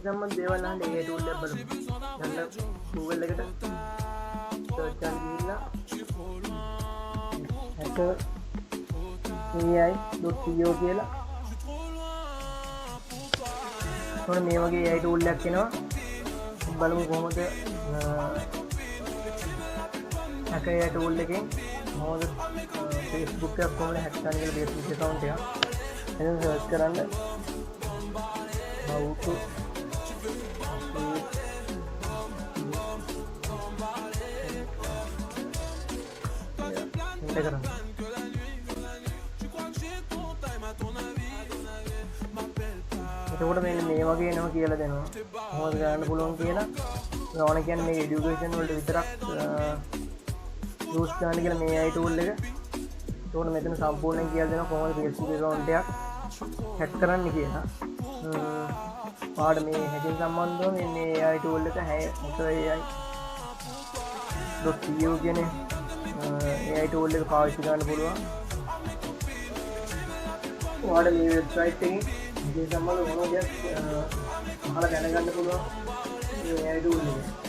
සම්බන්ධ දේවල් අහන්න ඒ ටූල් එක බලමු. යන්න Google එකට search කරන්න ගිහිල්ලා hackerAI.co කියලා මොන මේ වගේ AI ටූල් එකක් එනවා. බලමු කොහොමද hacker ටූල් එකෙන් මොකද Facebook එක කොහොමද hack කරන්න කියලා Facebook account එක. එහෙනම් search කරන්න how to enter කරන්න. එතකොට මෙන්න මේ වගේ එනවා කියලා දෙනවා. කොහොමද ගන්න පුළුවන් කියලා. ඕන කියන්නේ මේ এডুকেෂන් වලට විතරක් යූස් කරන්න කියලා මේ AI ටූල් එක. ඒකෝන මෙතන සම්පූර්ණයෙන් කියලා දෙනවා කොහොමද Facebook account එකක් hack කරන්න කියලා. පාඩ මේ hacking සම්බන්ධව මේ AI ටූල් එක hackerAI.co කියන AI ටූල් එක පාවිච්චි කරන්න පුළුවන්. ඔයාලට මේ වෙබ්සයිට් එකෙන් මේ සම්බන්ධව මොනවද අහලා දැනගන්න පුළුවන් මේ AI ටූල් එක.